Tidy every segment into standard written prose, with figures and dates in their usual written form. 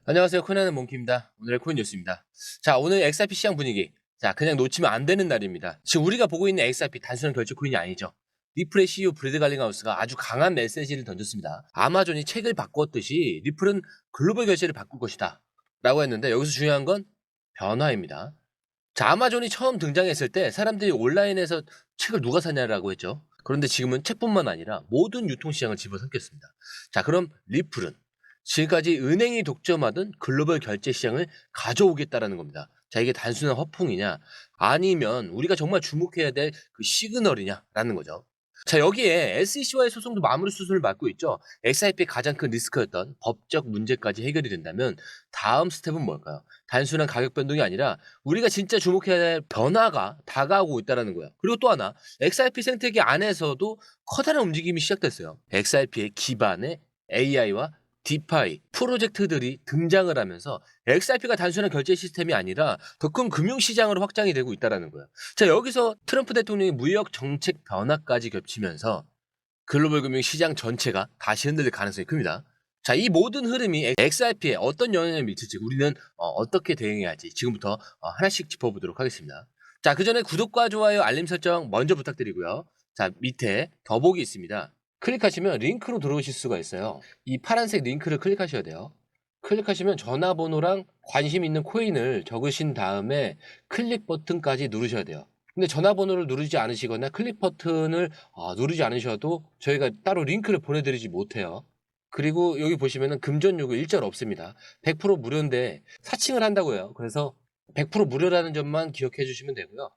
안녕하세요. 코인하는 몽키입니다. 오늘의 코인 뉴스입니다. 자, 오늘 XRP 시장 분위기. 자, 그냥 놓치면 안 되는 날입니다. 지금 우리가 보고 있는 XRP 단순한 결제 코인이 아니죠. 리플의 CEO 브래드 갈링하우스가 아주 강한 메시지를 던졌습니다. 아마존이 책을 바꿨듯이 리플은 글로벌 결제를 바꿀 것이다. 라고 했는데 여기서 중요한 건 변화입니다. 자, 아마존이 처음 등장했을 때 사람들이 온라인에서 책을 누가 사냐라고 했죠. 그런데 지금은 책뿐만 아니라 모든 유통시장을 집어삼켰습니다. 자, 그럼 리플은 지금까지 은행이 독점하던 글로벌 결제 시장을 가져오겠다라는 겁니다. 자, 이게 단순한 허풍이냐? 아니면 우리가 정말 주목해야 될 그 시그널이냐라는 거죠. 자, 여기에 SEC와의 소송도 마무리 수순을 맞고 있죠. XRP의 가장 큰 리스크였던 법적 문제까지 해결이 된다면 다음 스텝은 뭘까요? 단순한 가격 변동이 아니라 우리가 진짜 주목해야 할 변화가 다가오고 있다는 거예요. 그리고 또 하나, XRP 생태계 안에서도 커다란 움직임이 시작됐어요. XRP의 기반에 AI와 디파이 프로젝트들이 등장을 하면서 XRP가 단순한 결제 시스템이 아니라 더 큰 금융시장으로 확장이 되고 있다는 거예요. 자, 여기서 트럼프 대통령의 무역 정책 변화까지 겹치면서 글로벌 금융 시장 전체가 다시 흔들릴 가능성이 큽니다. 자, 이 모든 흐름이 XRP에 어떤 영향을 미칠지 우리는 어떻게 대응해야 할지 지금부터 하나씩 짚어보도록 하겠습니다. 자, 그 전에 구독과 좋아요, 알림 설정 먼저 부탁드리고요. 자, 밑에 더보기 있습니다. 클릭하시면 링크로 들어오실 수가 있어요. 이 파란색 링크를 클릭하셔야 돼요. 클릭하시면 전화번호랑 관심 있는 코인을 적으신 다음에 클릭 버튼까지 누르셔야 돼요. 근데 전화번호를 누르지 않으시거나 클릭 버튼을 누르지 않으셔도 저희가 따로 링크를 보내드리지 못해요. 그리고 여기 보시면은 금전 요구 일절 없습니다. 100% 무료인데 사칭을 한다고 해요. 그래서 100% 무료라는 점만 기억해 주시면 되고요.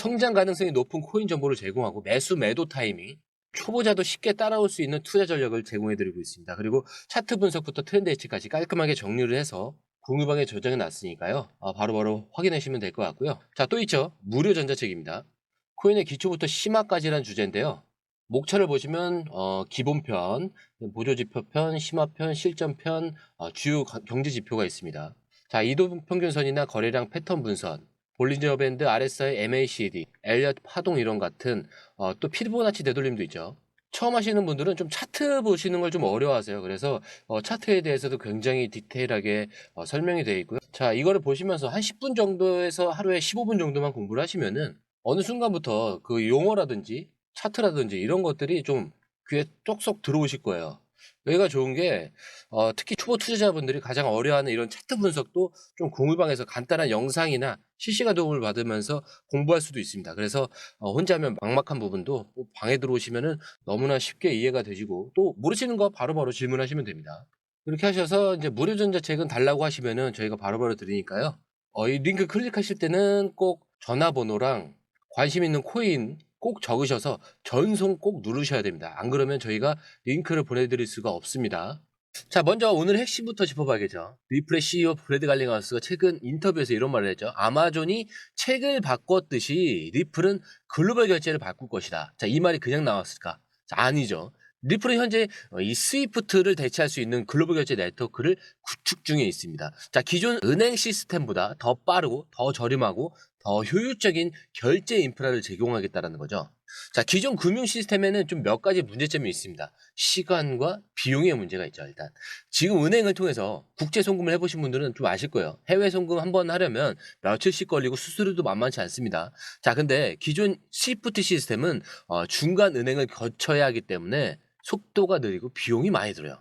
성장 가능성이 높은 코인 정보를 제공하고 매수 매도 타이밍, 초보자도 쉽게 따라올 수 있는 투자 전략을 제공해 드리고 있습니다. 그리고 차트 분석부터 트렌드 예측까지 깔끔하게 정리를 해서 공유방에 저장해 놨으니까요. 바로바로 확인하시면 될 것 같고요. 자, 또 있죠. 무료 전자책입니다. 코인의 기초부터 심화까지란 주제인데요. 목차를 보시면 기본편, 보조지표편, 심화편, 실전편, 주요 경제 지표가 있습니다. 자, 이동평균선이나 거래량 패턴 분선, 볼린저 밴드, RSI, MACD, 엘리엇 파동 이론 같은 또 피보나치 되돌림도 있죠. 처음 하시는 분들은 좀 차트 보시는 걸 좀 어려워하세요. 그래서 차트에 대해서도 굉장히 디테일하게 설명이 되어 있고요. 자, 이거를 보시면서 한 10분 정도에서 하루에 15분 정도만 공부를 하시면은 어느 순간부터 그 용어라든지 차트라든지 이런 것들이 좀 귀에 쏙쏙 들어오실 거예요. 여기가 좋은 게 특히 초보 투자자분들이 가장 어려워하는 이런 차트 분석도 좀 공유방에서 간단한 영상이나 실시간 도움을 받으면서 공부할 수도 있습니다. 그래서 혼자 하면 막막한 부분도 방에 들어오시면은 너무나 쉽게 이해가 되시고 또 모르시는 거 바로바로 질문하시면 됩니다. 그렇게 하셔서 이제 무료 전자책은 달라고 하시면은 저희가 바로바로 드리니까요. 이 링크 클릭하실 때는 꼭 전화번호랑 관심 있는 코인 꼭 적으셔서 전송 꼭 누르셔야 됩니다. 안 그러면 저희가 링크를 보내드릴 수가 없습니다. 자, 먼저 오늘 핵심부터 짚어봐야겠죠. 리플의 CEO 브래드 갈링하우스가 최근 인터뷰에서 이런 말을 했죠. 아마존이 책을 바꿨듯이 리플은 글로벌 결제를 바꿀 것이다. 자, 이 말이 그냥 나왔을까? 자, 아니죠. 리플은 현재 이 스위프트를 대체할 수 있는 글로벌 결제 네트워크를 구축 중에 있습니다. 자, 기존 은행 시스템보다 더 빠르고 더 저렴하고 더 효율적인 결제 인프라를 제공하겠다는 거죠. 자, 기존 금융 시스템에는 좀 몇 가지 문제점이 있습니다. 시간과 비용의 문제가 있죠, 일단. 지금 은행을 통해서 국제 송금을 해보신 분들은 좀 아실 거예요. 해외 송금 한번 하려면 며칠씩 걸리고 수수료도 만만치 않습니다. 자, 근데 기존 시프트 시스템은 중간 은행을 거쳐야 하기 때문에 속도가 느리고 비용이 많이 들어요.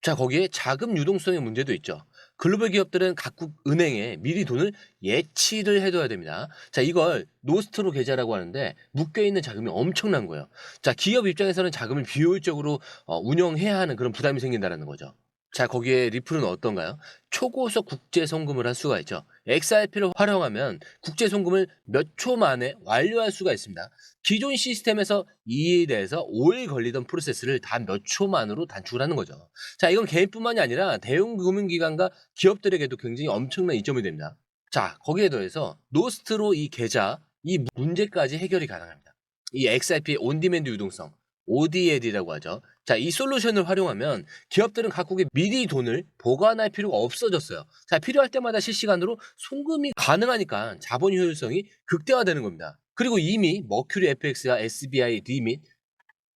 자, 거기에 자금 유동성의 문제도 있죠. 글로벌 기업들은 각국 은행에 미리 돈을 예치를 해둬야 됩니다. 자, 이걸 노스트로 계좌라고 하는데 묶여있는 자금이 엄청난 거예요. 자, 기업 입장에서는 자금을 비효율적으로 운영해야 하는 그런 부담이 생긴다는 거죠. 자, 거기에 리플은 어떤가요? 초고속 국제 송금을 할 수가 있죠. XRP를 활용하면 국제 송금을 몇 초 만에 완료할 수가 있습니다. 기존 시스템에서 2일에서 5일 걸리던 프로세스를 단 몇 초 만으로 단축을 하는 거죠. 자, 이건 개인뿐만이 아니라 대형 금융기관과 기업들에게도 굉장히 엄청난 이점이 됩니다. 자, 거기에 더해서 노스트로 이 계좌, 이 문제까지 해결이 가능합니다. 이 XRP 온디맨드 유동성, ODL이라고 하죠. 자, 이 솔루션을 활용하면 기업들은 각국에 미리 돈을 보관할 필요가 없어졌어요. 자, 필요할 때마다 실시간으로 송금이 가능하니까 자본 효율성이 극대화되는 겁니다. 그리고 이미 머큐리 FX와 SBI 리밋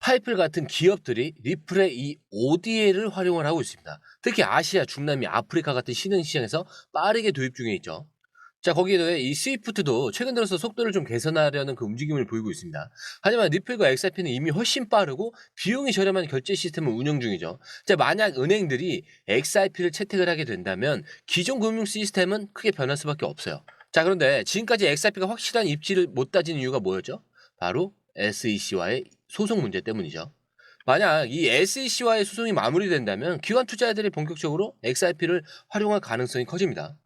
파이플 같은 기업들이 리플의 이 ODA를 활용을 하고 있습니다. 특히 아시아, 중남미, 아프리카 같은 신흥 시장에서 빠르게 도입 중에 있죠. 자, 거기에 더해 이 스위프트도 최근 들어서 속도를 좀 개선하려는 그 움직임을 보이고 있습니다. 하지만 리플과 XRP는 이미 훨씬 빠르고 비용이 저렴한 결제 시스템을 운영 중이죠. 자, 만약 은행들이 XRP를 채택을 하게 된다면 기존 금융 시스템은 크게 변할 수밖에 없어요. 자, 그런데 지금까지 XRP가 확실한 입지를 못 따진 이유가 뭐였죠? 바로 SEC와의 소송 문제 때문이죠. 만약 이 SEC와의 소송이 마무리된다면 기관 투자자들이 본격적으로 XRP를 활용할 가능성이 커집니다.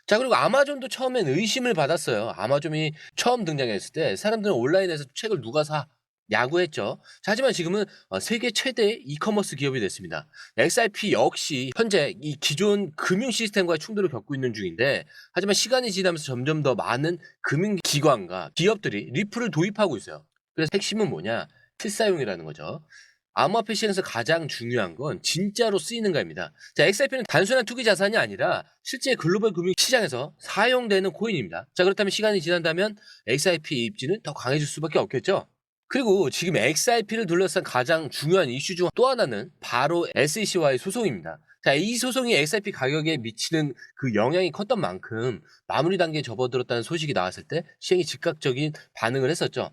자, 그리고 아마존도 처음엔 의심을 받았어요. 아마존이 처음 등장했을 때 사람들은 온라인에서 책을 누가 사? 야구했죠. 자, 하지만 지금은 세계 최대의 이커머스 기업이 됐습니다. XRP 역시 현재 이 기존 금융 시스템과의 충돌을 겪고 있는 중인데, 하지만 시간이 지나면서 점점 더 많은 금융기관과 기업들이 리플을 도입하고 있어요. 그래서 핵심은 뭐냐? 실사용이라는 거죠. 암호화폐 시장에서 가장 중요한 건 진짜로 쓰이는가입니다. 자, XRP는 단순한 투기 자산이 아니라 실제 글로벌 금융 시장에서 사용되는 코인입니다. 자, 그렇다면 시간이 지난다면 XRP 입지는 더 강해질 수밖에 없겠죠. 그리고 지금 XRP를 둘러싼 가장 중요한 이슈 중 또 하나는 바로 SEC와의 소송입니다. 자, 이 소송이 XRP 가격에 미치는 그 영향이 컸던 만큼 마무리 단계에 접어들었다는 소식이 나왔을 때 시장이 즉각적인 반응을 했었죠.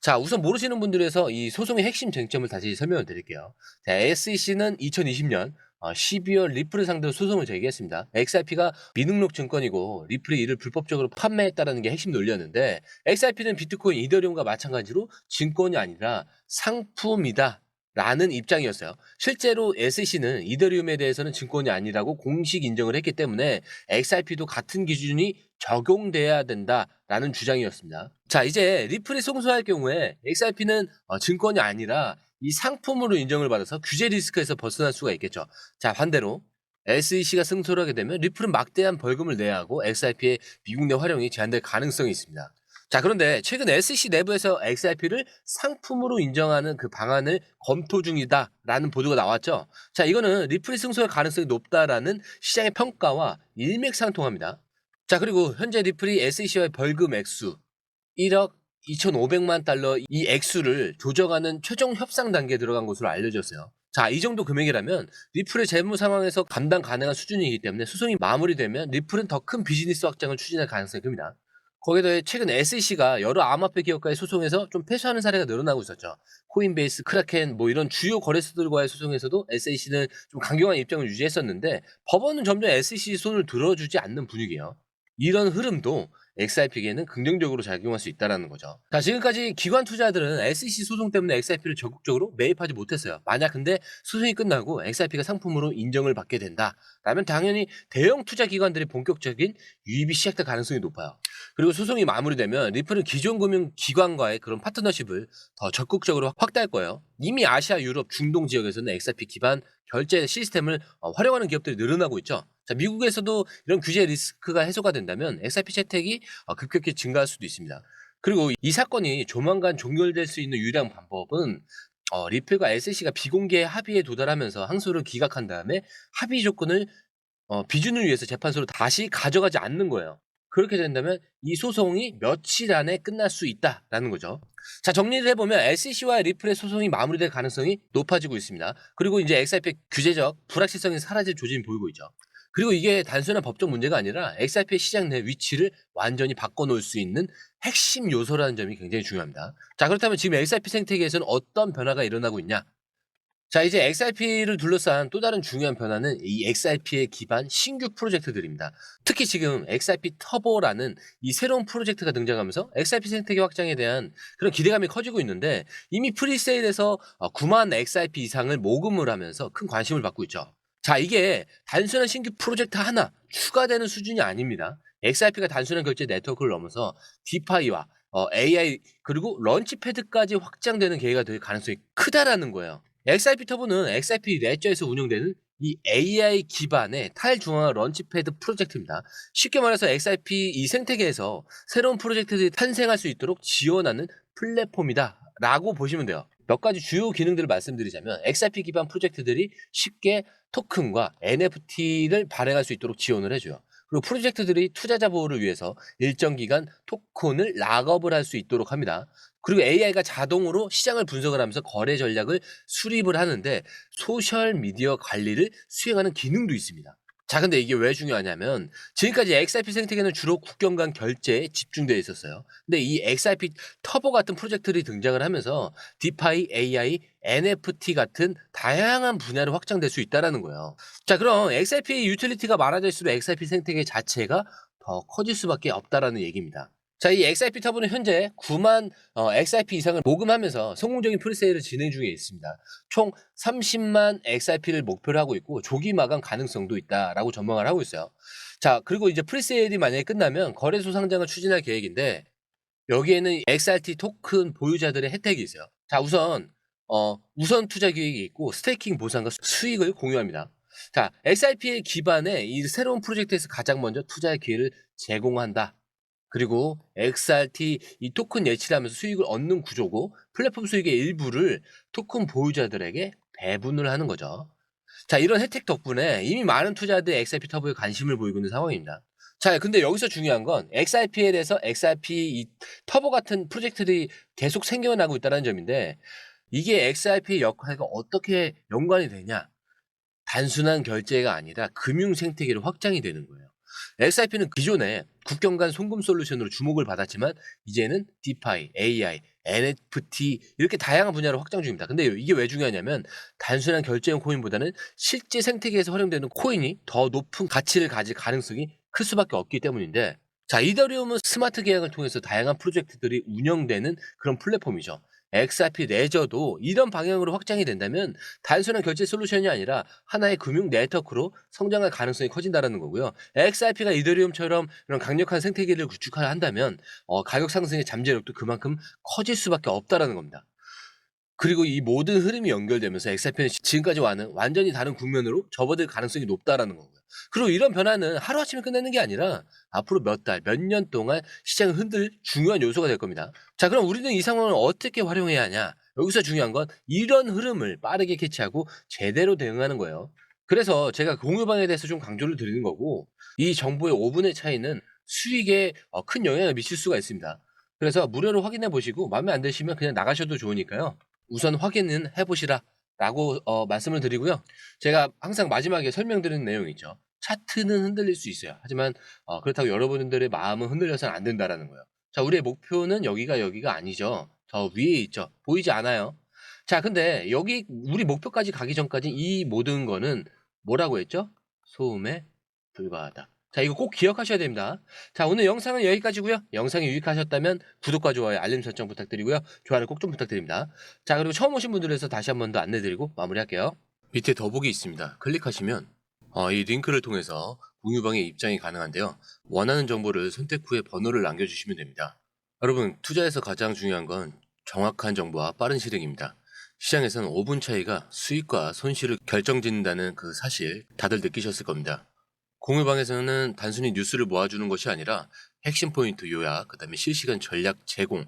자, 우선 모르시는 분들 위해서 이 소송의 핵심 쟁점을 다시 설명을 드릴게요. 자, SEC는 2020년 12월 리플을 상대로 소송을 제기했습니다. XRP가 미등록 증권이고 리플이 이를 불법적으로 판매했다는 게 핵심 논리였는데, XRP는 비트코인, 이더리움과 마찬가지로 증권이 아니라 상품이다 라는 입장이었어요. 실제로 SEC는 이더리움에 대해서는 증권이 아니라고 공식 인정을 했기 때문에 XRP도 같은 기준이 적용돼야 된다라는 주장이었습니다. 자, 이제 리플이 승소할 경우에 XRP는 증권이 아니라 이 상품으로 인정을 받아서 규제 리스크에서 벗어날 수가 있겠죠. 자, 반대로 SEC가 승소를 하게 되면 리플은 막대한 벌금을 내야 하고 XRP의 미국 내 활용이 제한될 가능성이 있습니다. 자, 그런데 최근 SEC 내부에서 XRP를 상품으로 인정하는 그 방안을 검토 중이다라는 보도가 나왔죠. 자, 이거는 리플이 승소할 가능성이 높다라는 시장의 평가와 일맥상통합니다. 자, 그리고 현재 리플이 SEC와의 벌금 액수 1억 2,500만 달러 이 액수를 조정하는 최종 협상 단계에 들어간 것으로 알려졌어요. 자, 이 정도 금액이라면 리플의 재무 상황에서 감당 가능한 수준이기 때문에 소송이 마무리되면 리플은 더 큰 비즈니스 확장을 추진할 가능성이 큽니다. 거기에 더해 최근 SEC가 여러 암호화폐 기업과의 소송에서 좀 패소하는 사례가 늘어나고 있었죠. 코인베이스, 크라켄 뭐 이런 주요 거래소들과의 소송에서도 SEC는 좀 강경한 입장을 유지했었는데 법원은 점점 SEC 손을 들어주지 않는 분위기예요. 이런 흐름도 XRP에게는 긍정적으로 작용할 수 있다는 거죠. 자, 지금까지 기관 투자자들은 SEC 소송 때문에 XRP를 적극적으로 매입하지 못했어요. 만약 근데 소송이 끝나고 XRP가 상품으로 인정을 받게 된다라면 당연히 대형 투자 기관들이 본격적인 유입이 시작될 가능성이 높아요. 그리고 소송이 마무리되면 리플은 기존 금융 기관과의 그런 파트너십을 더 적극적으로 확대할 거예요. 이미 아시아, 유럽, 중동 지역에서는 XRP 기반 결제 시스템을 활용하는 기업들이 늘어나고 있죠. 자, 미국에서도 이런 규제 리스크가 해소가 된다면 XRP 채택이 급격히 증가할 수도 있습니다. 그리고 이 사건이 조만간 종결될 수 있는 유일한 방법은 리플과 SEC가 비공개 합의에 도달하면서 항소를 기각한 다음에 합의 조건을 비준을 위해서 재판소로 다시 가져가지 않는 거예요. 그렇게 된다면 이 소송이 며칠 안에 끝날 수 있다라는 거죠. 자, 정리를 해보면 SEC와 리플의 소송이 마무리될 가능성이 높아지고 있습니다. 그리고 이제 XRP 규제적 불확실성이 사라질 조짐이 보이고 있죠. 그리고 이게 단순한 법적 문제가 아니라 XRP의 시장 내 위치를 완전히 바꿔놓을 수 있는 핵심 요소라는 점이 굉장히 중요합니다. 자, 그렇다면 지금 XRP 생태계에서는 어떤 변화가 일어나고 있냐? 자, 이제 XRP를 둘러싼 또 다른 중요한 변화는 이 XRP에 기반 신규 프로젝트들입니다. 특히 지금 XRP 터보라는 이 새로운 프로젝트가 등장하면서 XRP 생태계 확장에 대한 그런 기대감이 커지고 있는데, 이미 프리세일에서 9만 XRP 이상을 모금을 하면서 큰 관심을 받고 있죠. 자, 이게 단순한 신규 프로젝트 하나 추가되는 수준이 아닙니다. XRP가 단순한 결제 네트워크를 넘어서 디파이와 AI 그리고 런치패드까지 확장되는 계기가 될 가능성이 크다라는 거예요. XRP 터보는 XRP 레저에서 운영되는 이 AI 기반의 탈중앙화 런치패드 프로젝트입니다. 쉽게 말해서 XRP 이 생태계에서 새로운 프로젝트들이 탄생할 수 있도록 지원하는 플랫폼이다 라고 보시면 돼요. 몇 가지 주요 기능들을 말씀드리자면, XRP 기반 프로젝트들이 쉽게 토큰과 NFT를 발행할 수 있도록 지원을 해줘요. 그리고 프로젝트들이 투자자 보호를 위해서 일정 기간 토큰을 락업을 할 수 있도록 합니다. 그리고 AI가 자동으로 시장을 분석을 하면서 거래 전략을 수립을 하는데 소셜 미디어 관리를 수행하는 기능도 있습니다. 자, 근데 이게 왜 중요하냐면 지금까지 XRP 생태계는 주로 국경 간 결제에 집중되어 있었어요. 근데 이 XRP 터보 같은 프로젝트들이 등장을 하면서 디파이, AI, NFT 같은 다양한 분야로 확장될 수 있다는 거예요. 자, 그럼 XRP 유틸리티가 많아질수록 XRP 생태계 자체가 더 커질 수밖에 없다라는 얘기입니다. 자, 이 XRP 터보는 현재 9만 XRP 이상을 모금하면서 성공적인 프리세일을 진행 중에 있습니다. 총 30만 XRP를 목표로 하고 있고 조기 마감 가능성도 있다라고 전망을 하고 있어요. 자, 그리고 이제 프리세일이 만약에 끝나면 거래소 상장을 추진할 계획인데 여기에는 XRT 토큰 보유자들의 혜택이 있어요. 자, 우선 투자 기획이 있고 스테이킹 보상과 수익을 공유합니다. 자, XRP의 기반에 이 새로운 프로젝트에서 가장 먼저 투자의 기회를 제공한다. 그리고 XRT 이 토큰 예치를 하면서 수익을 얻는 구조고 플랫폼 수익의 일부를 토큰 보유자들에게 배분을 하는 거죠. 자, 이런 혜택 덕분에 이미 많은 투자자들이 XRP 터보에 관심을 보이고 있는 상황입니다. 자, 근데 여기서 중요한 건 XRPL에서 XRP 이 터보 같은 프로젝트들이 계속 생겨나고 있다는 점인데 이게 XRP의 역할과 어떻게 연관이 되냐? 단순한 결제가 아니라 금융 생태계로 확장이 되는 거예요. XRP는 기존에 국경 간 송금 솔루션으로 주목을 받았지만 이제는 디파이, AI, NFT 이렇게 다양한 분야로 확장 중입니다. 근데 이게 왜 중요하냐면 단순한 결제용 코인보다는 실제 생태계에서 활용되는 코인이 더 높은 가치를 가질 가능성이 클 수밖에 없기 때문인데 자, 이더리움은 스마트 계약을 통해서 다양한 프로젝트들이 운영되는 그런 플랫폼이죠. XRP 레저도 이런 방향으로 확장이 된다면 단순한 결제 솔루션이 아니라 하나의 금융 네트워크로 성장할 가능성이 커진다는 거고요. XRP가 이더리움처럼 이런 강력한 생태계를 구축하려 한다면 가격 상승의 잠재력도 그만큼 커질 수밖에 없다는 겁니다. 그리고 이 모든 흐름이 연결되면서 XRP는 지금까지와는 완전히 다른 국면으로 접어들 가능성이 높다는 거고요. 그리고 이런 변화는 하루아침에 끝나는 게 아니라 앞으로 몇 달, 몇 년 동안 시장을 흔들 중요한 요소가 될 겁니다. 자, 그럼 우리는 이 상황을 어떻게 활용해야 하냐? 여기서 중요한 건 이런 흐름을 빠르게 캐치하고 제대로 대응하는 거예요. 그래서 제가 공유방에 대해서 좀 강조를 드리는 거고 이 정보의 5분의 차이는 수익에 큰 영향을 미칠 수가 있습니다. 그래서 무료로 확인해 보시고 마음에 안 드시면 그냥 나가셔도 좋으니까요. 우선 확인은 해보시라 라고 말씀을 드리고요. 제가 항상 마지막에 설명드리는 내용이 있죠. 차트는 흔들릴 수 있어요. 하지만 그렇다고 여러분들의 마음은 흔들려서는 안 된다라는 거예요. 자, 우리의 목표는 여기가 아니죠. 저 위에 있죠. 보이지 않아요. 자, 근데 여기 우리 목표까지 가기 전까지 이 모든 거는 뭐라고 했죠? 소음에 불과하다. 자, 이거 꼭 기억하셔야 됩니다. 자, 오늘 영상은 여기까지고요. 영상이 유익하셨다면 구독과 좋아요, 알림 설정 부탁드리고요. 좋아요 꼭 좀 부탁드립니다. 자, 그리고 처음 오신 분들에서 다시 한 번 더 안내드리고 마무리할게요. 밑에 더보기 있습니다. 클릭하시면 이 링크를 통해서 공유방에 입장이 가능한데요. 원하는 정보를 선택 후에 번호를 남겨주시면 됩니다. 여러분, 투자에서 가장 중요한 건 정확한 정보와 빠른 실행입니다. 시장에서는 5분 차이가 수익과 손실을 결정짓는다는 그 사실 다들 느끼셨을 겁니다. 공유방에서는 단순히 뉴스를 모아주는 것이 아니라 핵심 포인트 요약, 그다음에 실시간 전략 제공,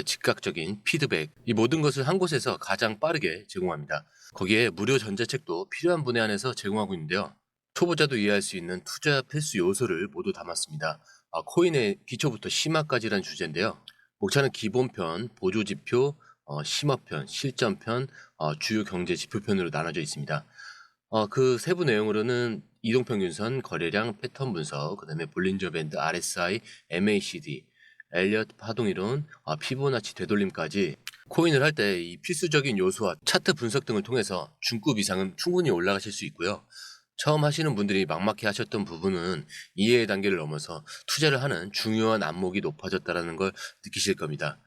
즉각적인 피드백 이 모든 것을 한 곳에서 가장 빠르게 제공합니다. 거기에 무료 전자책도 필요한 분야 안에서 제공하고 있는데요. 초보자도 이해할 수 있는 투자 필수 요소를 모두 담았습니다. 코인의 기초부터 심화까지란 주제인데요. 목차는 기본편, 보조지표, 심화편, 실전편, 주요 경제 지표편으로 나눠져 있습니다. 그 세부 내용으로는 이동평균선, 거래량, 패턴 분석, 그다음에 볼린저 밴드, RSI, MACD, 엘리엇 파동이론, 피보나치 되돌림까지 코인을 할 때 이 필수적인 요소와 차트 분석 등을 통해서 중급 이상은 충분히 올라가실 수 있고요. 처음 하시는 분들이 막막해 하셨던 부분은 이해의 단계를 넘어서 투자를 하는 중요한 안목이 높아졌다는 걸 느끼실 겁니다.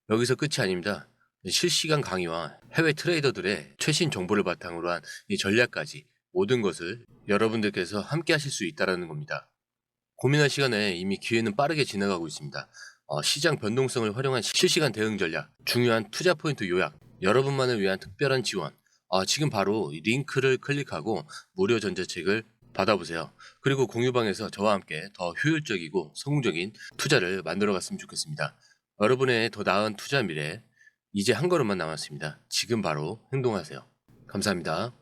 여기서 끝이 아닙니다. 실시간 강의와 해외 트레이더들의 최신 정보를 바탕으로 한 이 전략까지 모든 것을 여러분들께서 함께 하실 수 있다는 겁니다. 고민할 시간에 이미 기회는 빠르게 지나가고 있습니다. 시장 변동성을 활용한 실시간 대응 전략, 중요한 투자 포인트 요약, 여러분만을 위한 특별한 지원. 지금 바로 이 링크를 클릭하고 무료 전자책을 받아보세요. 그리고 공유방에서 저와 함께 더 효율적이고 성공적인 투자를 만들어 갔으면 좋겠습니다. 여러분의 더 나은 투자 미래, 이제 한 걸음만 남았습니다. 지금 바로 행동하세요. 감사합니다.